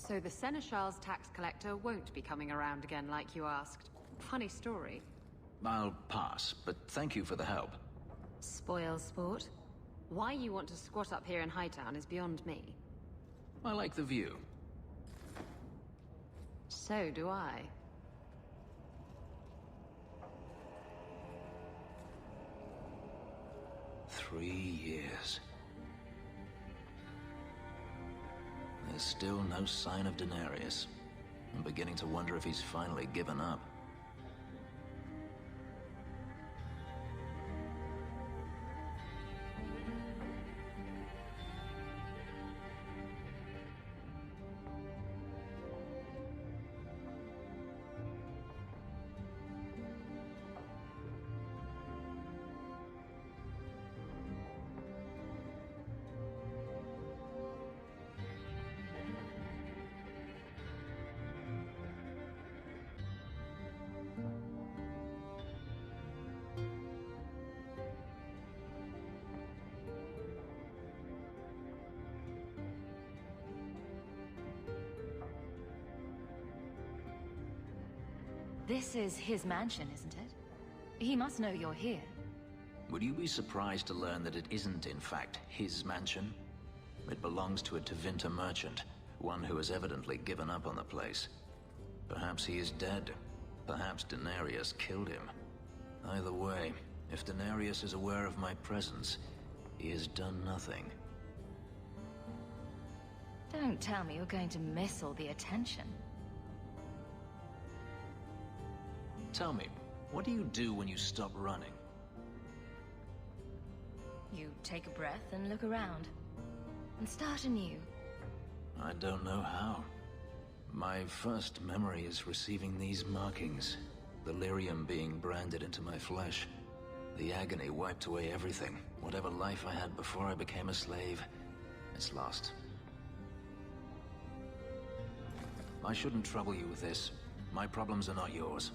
So the Seneschal's tax collector won't be coming around again like you asked. Funny story. I'll pass, but thank you for the help. Spoil sport? Why you want to squat up here in Hightown is beyond me. I like the view. So do I. 3 years. There's still no sign of Denarius. I'm beginning to wonder if he's finally given up. This is his mansion, isn't it? He must know you're here. Would you be surprised to learn that it isn't, in fact, his mansion? It belongs to a Tevinter merchant, one who has evidently given up on the place. Perhaps he is dead. Perhaps Denarius killed him. Either way, if Denarius is aware of my presence, he has done nothing. Don't tell me you're going to miss all the attention. Tell me, what do you do when you stop running? You take a breath and look around. And start anew. I don't know how. My first memory is receiving these markings. The lyrium being branded into my flesh. The agony wiped away everything. Whatever life I had before I became a slave, it's lost. I shouldn't trouble you with this. My problems are not yours.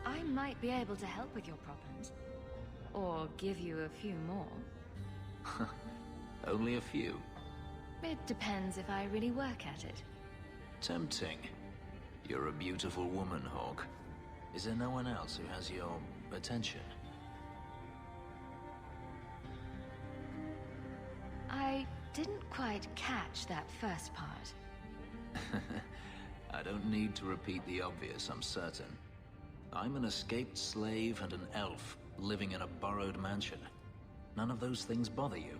I might be able to help with your problems. Or give you a few more. Only a few. It depends if I really work at it. Tempting. You're a beautiful woman, Hawk. Is there no one else who has your attention? I didn't quite catch that first part. I don't need to repeat the obvious, I'm certain. I'm an escaped slave and an elf, living in a borrowed mansion. None of those things bother you.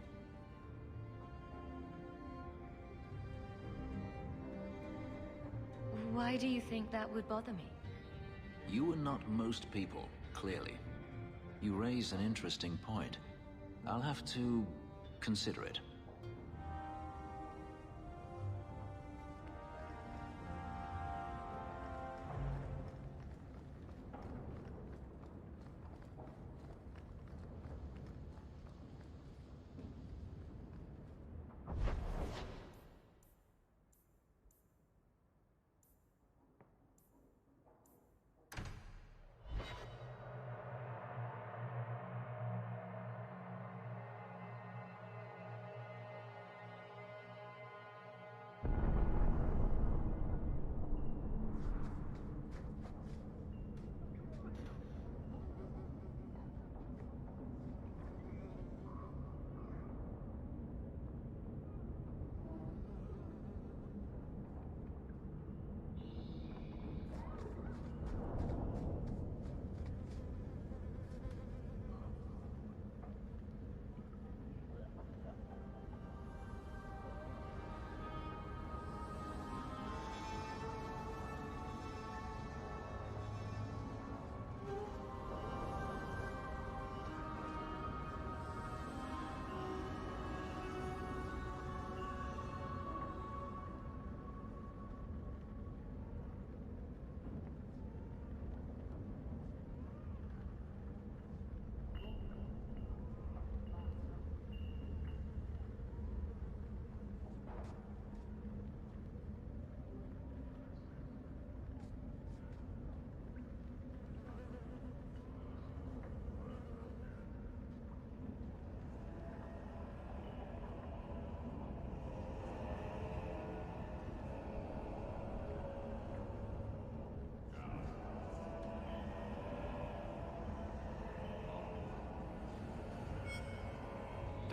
Why do you think that would bother me? You are not most people, clearly. You raise an interesting point. I'll have to consider it.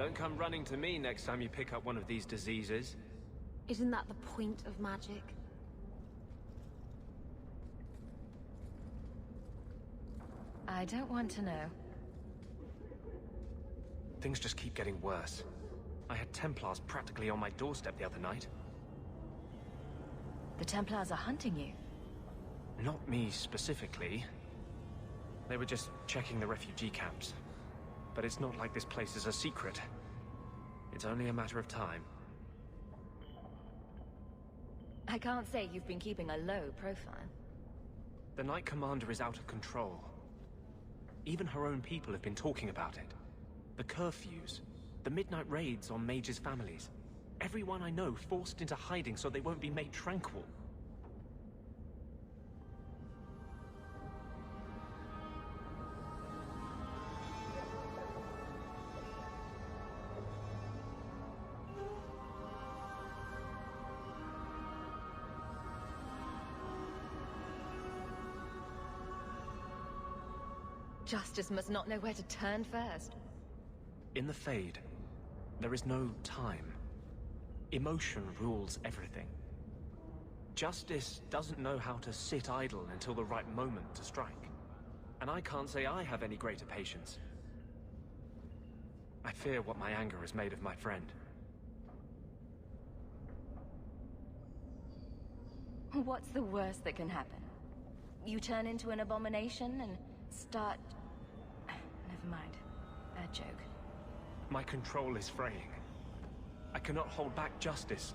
Don't come running to me next time you pick up one of these diseases. Isn't that the point of magic? I don't want to know. Things just keep getting worse. I had Templars practically on my doorstep the other night. The Templars are hunting you. Not me specifically. They were just checking the refugee camps. But it's not like this place is a secret. It's only a matter of time. I can't say you've been keeping a low profile. The Knight Commander is out of control. Even her own people have been talking about it. The curfews, the midnight raids on mages' families. Everyone I know forced into hiding so they won't be made tranquil. Justice must not know where to turn first. In the Fade, there is no time. Emotion rules everything. Justice doesn't know how to sit idle until the right moment to strike. And I can't say I have any greater patience. I fear what my anger has made of my friend. What's the worst that can happen? You turn into an abomination and start... Never mind. Bad joke. My control is fraying. I cannot hold back Justice,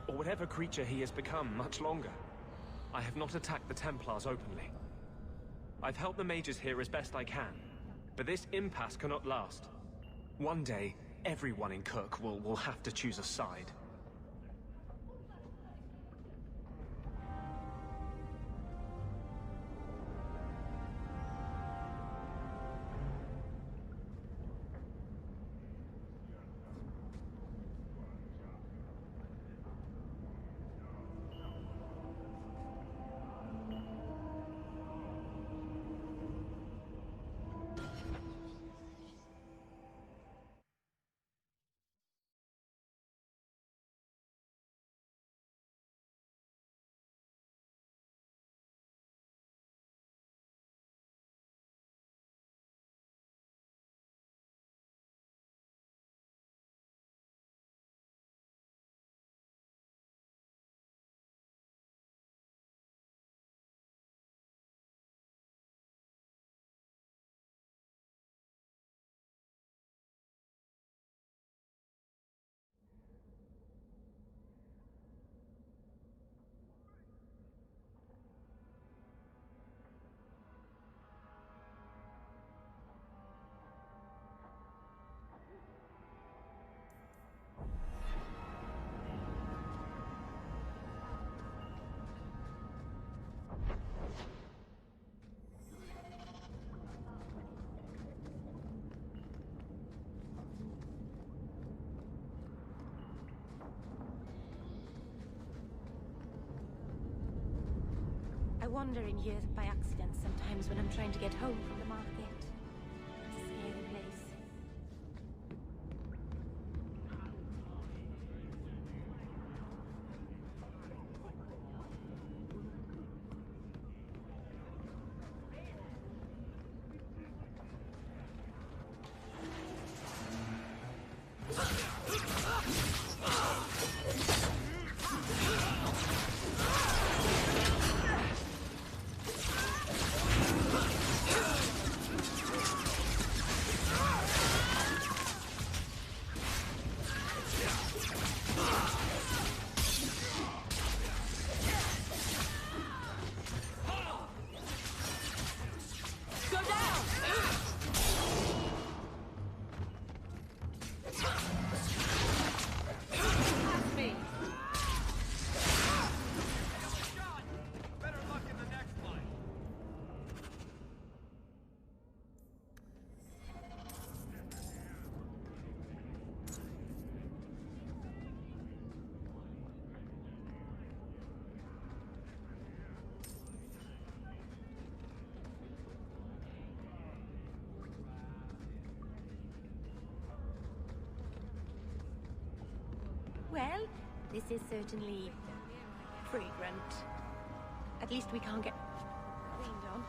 or whatever creature he has become, much longer. I have not attacked the Templars openly. I've helped the mages here as best I can, but this impasse cannot last. One day, everyone in Kirk will have to choose a side. I wander in here by accident sometimes when I'm trying to get home from the market. It's a scary place. This is certainly fragrant. At least we can't get rained on.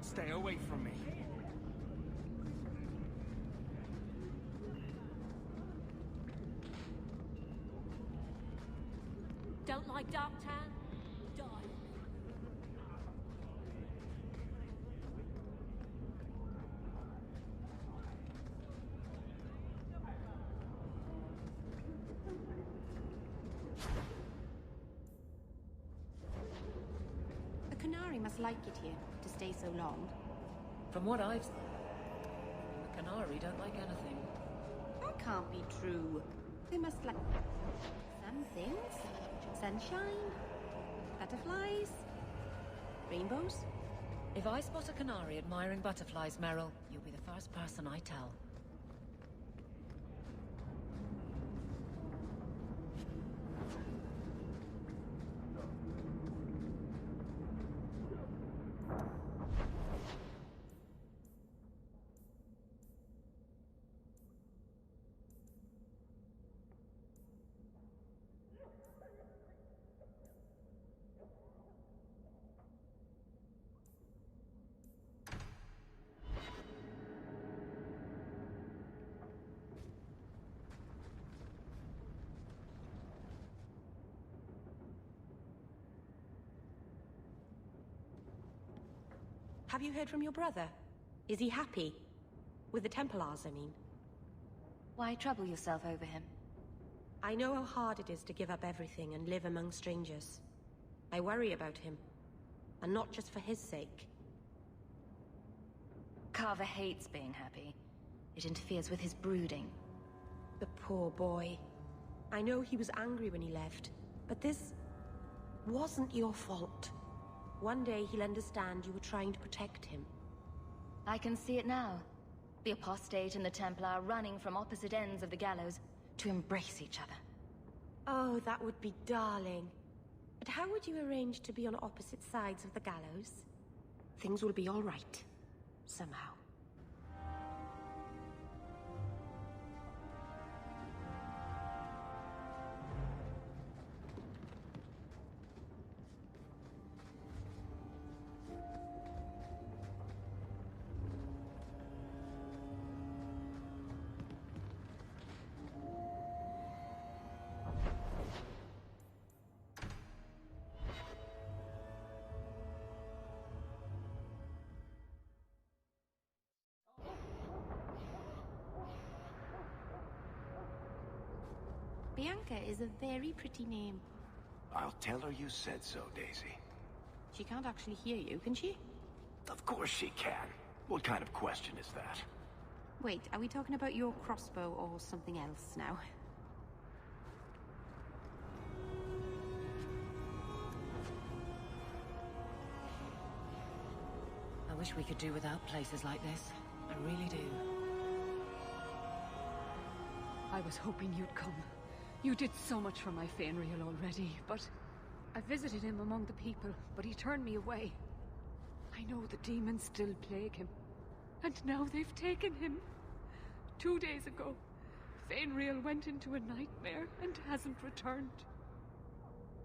Stay away from me. Don't like Dark Town? Die. The Canary must like it here, to stay so long. From what I've seen, the Canary don't like anything. That can't be true. They must like some things. Sunshine, butterflies, rainbows. If I spot a canary admiring butterflies, Meryl, you'll be the first person I tell. Have you heard from your brother? Is he happy? With the Templars, I mean. Why trouble yourself over him? I know how hard it is to give up everything and live among strangers. I worry about him. And not just for his sake. Carver hates being happy. It interferes with his brooding. The poor boy. I know he was angry when he left, but this wasn't your fault. One day he'll understand you were trying to protect him. I can see it now. The apostate and the Templar running from opposite ends of the gallows to embrace each other. Oh, that would be darling. But how would you arrange to be on opposite sides of the gallows? Things will be all right. Somehow. Bianca is a very pretty name. I'll tell her you said so, Daisy. She can't actually hear you, can she? Of course she can. What kind of question is that? Wait, are we talking about your crossbow or something else now? I wish we could do without places like this. I really do. I was hoping you'd come. You did so much for my Fainreal already, but... I visited him among the people, but he turned me away. I know the demons still plague him. And now they've taken him. 2 days ago, Fainreal went into a nightmare and hasn't returned.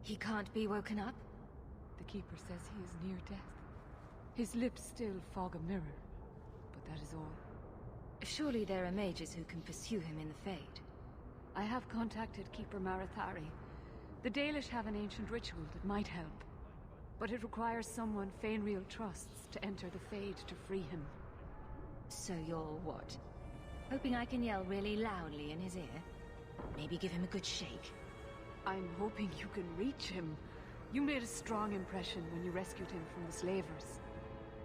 He can't be woken up? The Keeper says he is near death. His lips still fog a mirror, but that is all. Surely there are mages who can pursue him in the Fade. I have contacted Keeper Marathari. The Dalish have an ancient ritual that might help, but it requires someone Fainreal trusts to enter the Fade to free him. So you're what? Hoping I can yell really loudly in his ear? Maybe give him a good shake? I'm hoping you can reach him. You made a strong impression when you rescued him from the slavers.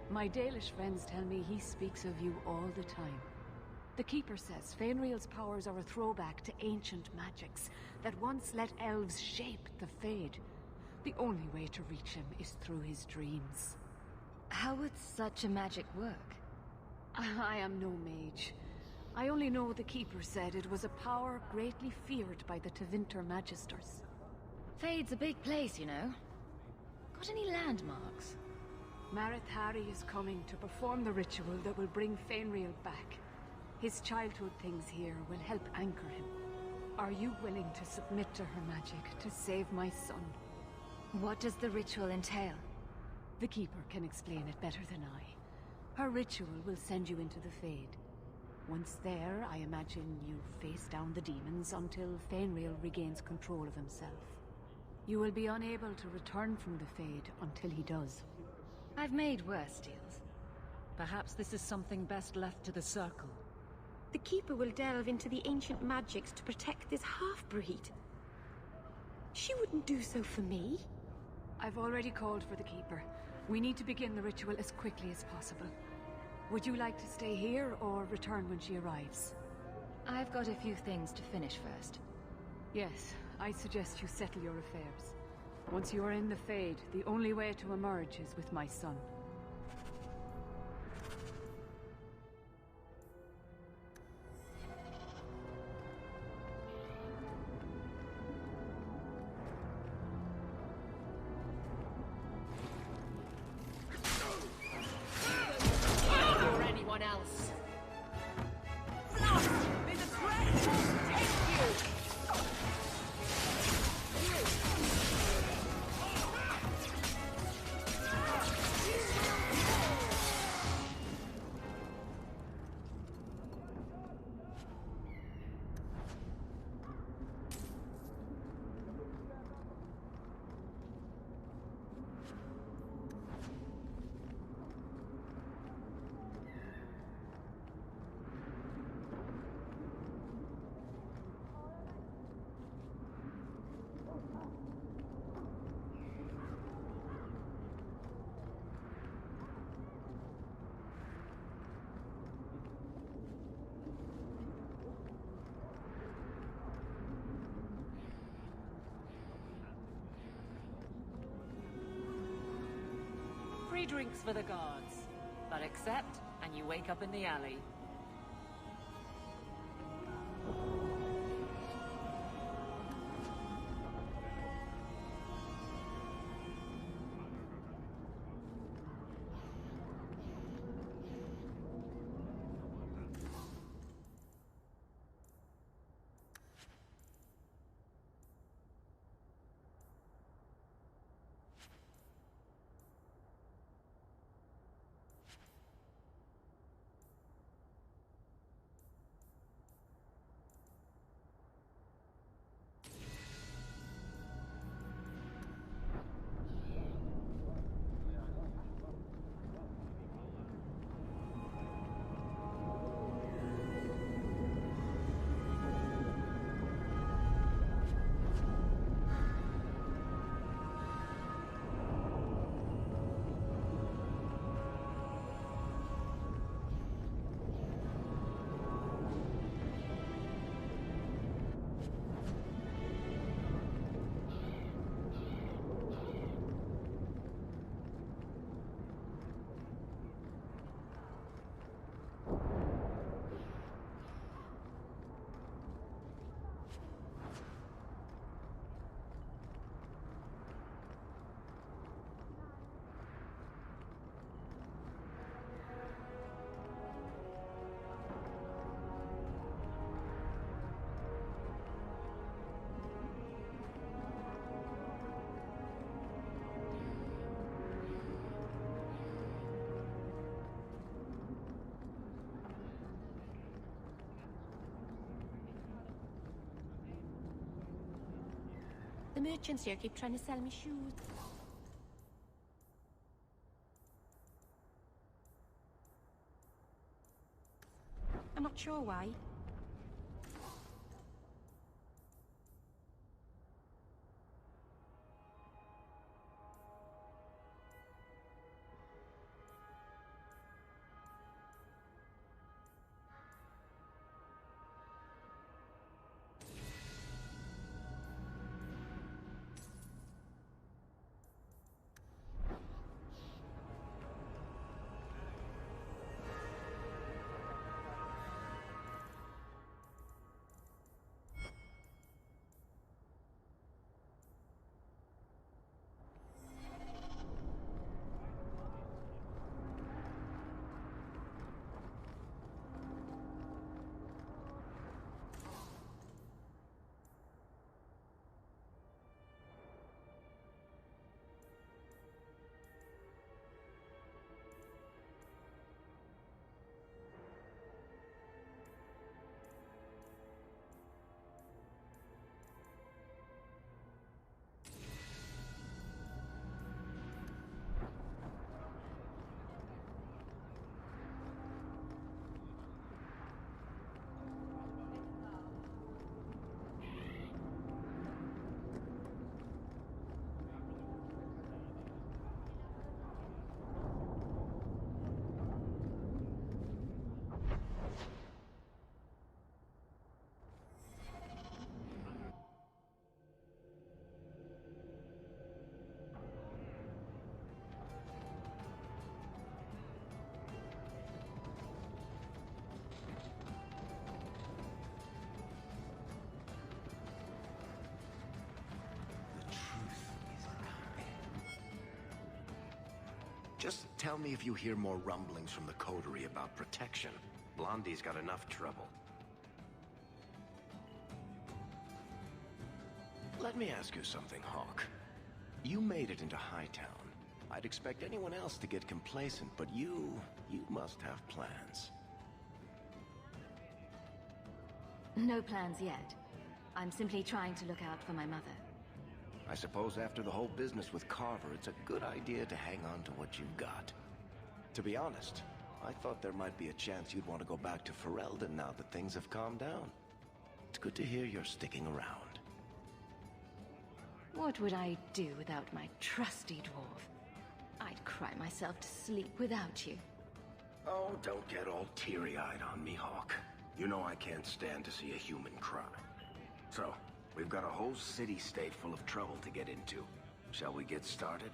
My Dalish friends tell me he speaks of you all the time. The Keeper says Fainreal's powers are a throwback to ancient magics that once let elves shape the Fade. The only way to reach him is through his dreams. How would such a magic work? I am no mage. I only know the Keeper said it was a power greatly feared by the Tevinter Magisters. Fade's a big place, you know. Got any landmarks? Mareth Harry is coming to perform the ritual that will bring Fainriel back. His childhood things here will help anchor him. Are you willing to submit to her magic to save my son? What does the ritual entail? The Keeper can explain it better than I. Her ritual will send you into the Fade. Once there, I imagine you face down the demons until Fainriel regains control of himself. You will be unable to return from the Fade until he does. I've made worse deals. Perhaps this is something best left to the Circle. The Keeper will delve into the ancient magics to protect this half-breed. She wouldn't do so for me. I've already called for the Keeper. We need to begin the ritual as quickly as possible. Would you like to stay here or return when she arrives? I've got a few things to finish first. Yes, I suggest you settle your affairs. Once you are in the Fade, the only way to emerge is with my son. Or anyone else. Free drinks for the guards. But accept, and you wake up in the alley. The merchants here keep trying to sell me shoes. I'm not sure why. Just tell me if you hear more rumblings from the coterie about protection. Blondie's got enough trouble. Let me ask you something, Hawk. You made it into Hightown. I'd expect anyone else to get complacent, but you must have plans. No plans yet. I'm simply trying to look out for my mother. I suppose after the whole business with Carver, it's a good idea to hang on to what you've got. To be honest, I thought there might be a chance you'd want to go back to Ferelden now that things have calmed down. It's good to hear you're sticking around. What would I do without my trusty dwarf? I'd cry myself to sleep without you. Oh, don't get all teary-eyed on me, Hawk. You know I can't stand to see a human cry. So, we've got a whole city-state full of trouble to get into. Shall we get started?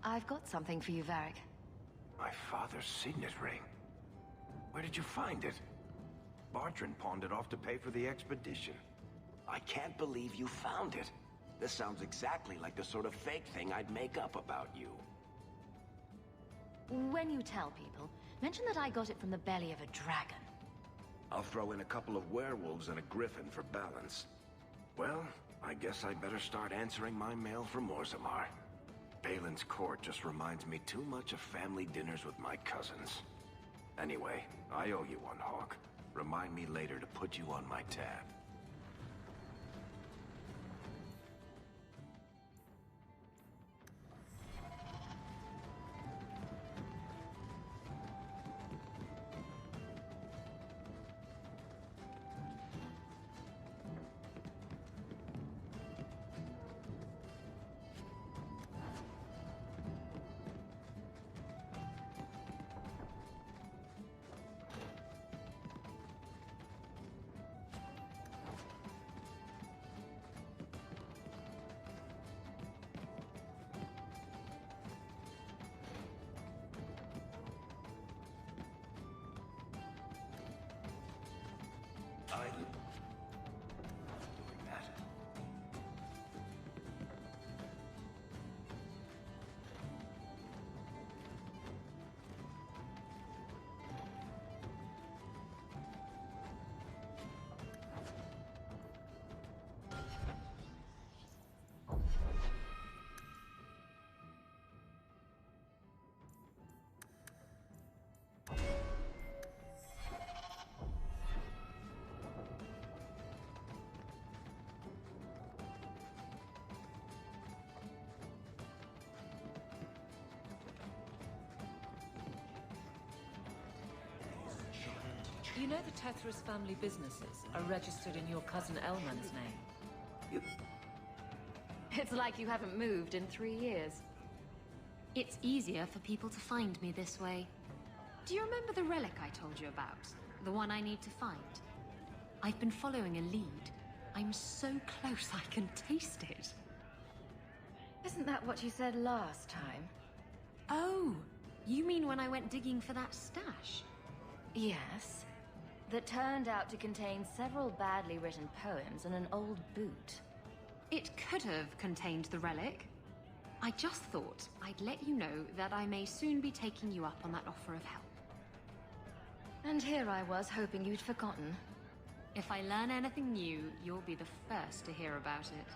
I've got something for you, Varric. My father's signet ring. Where did you find it? Bartrand pawned it off to pay for the expedition. I can't believe you found it. This sounds exactly like the sort of fake thing I'd make up about you. When you tell people, mention that I got it from the belly of a dragon. I'll throw in a couple of werewolves and a griffin for balance. Well, I guess I better start answering my mail from Orzammar. Balin's court just reminds me too much of family dinners with my cousins. Anyway, I owe you one, Hawk. Remind me later to put you on my tab. Doing that. You know the Tethras family businesses are registered in your cousin Elman's name. It's like you haven't moved in 3 years. It's easier for people to find me this way. Do you remember the relic I told you about? The one I need to find? I've been following a lead. I'm so close I can taste it. Isn't that what you said last time? Oh, you mean when I went digging for that stash? Yes. That turned out to contain several badly written poems and an old boot. It could have contained the relic. I just thought I'd let you know that I may soon be taking you up on that offer of help. And here I was hoping you'd forgotten. If I learn anything new, you'll be the first to hear about it.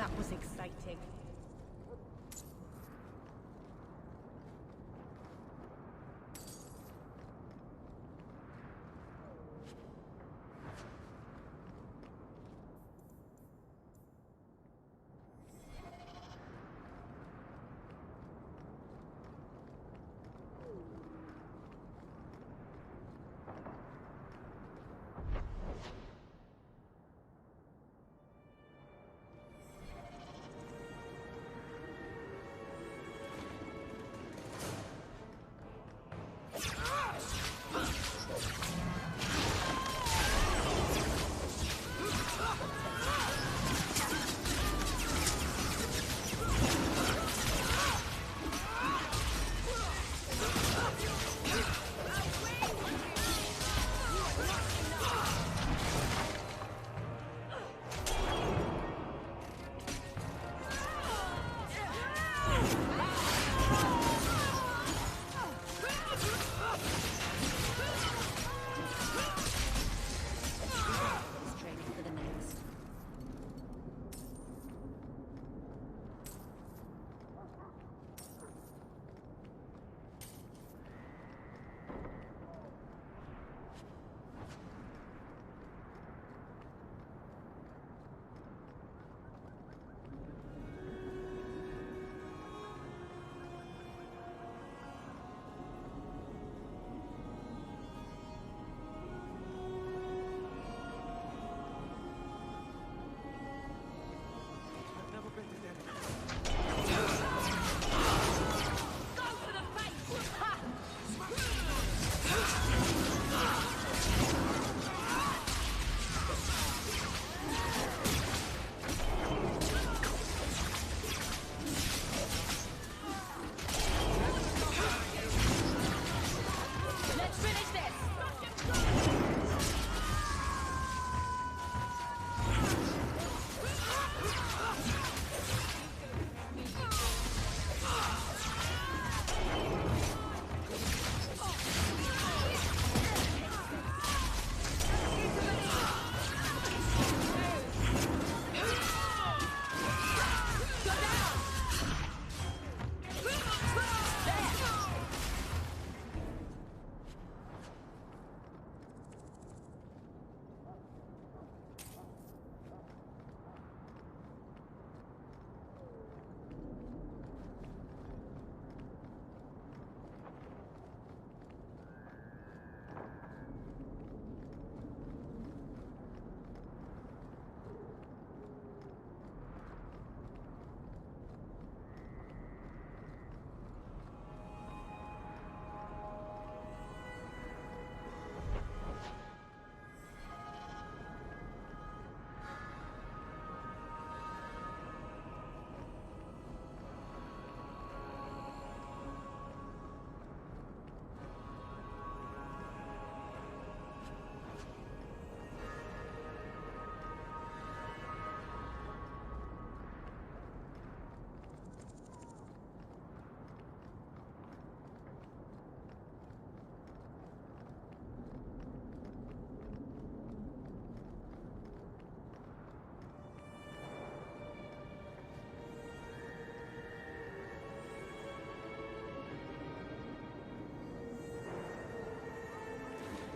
That was exciting.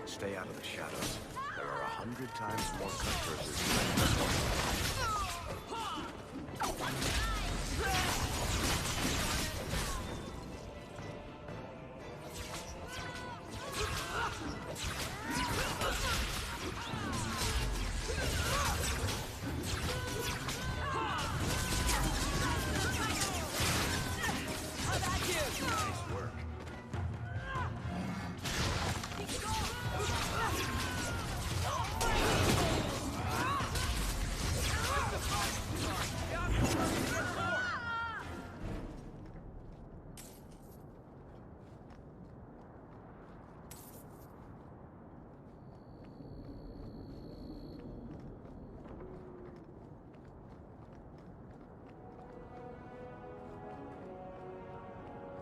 Stay out of the shadows. There are 100 times more cutthroats.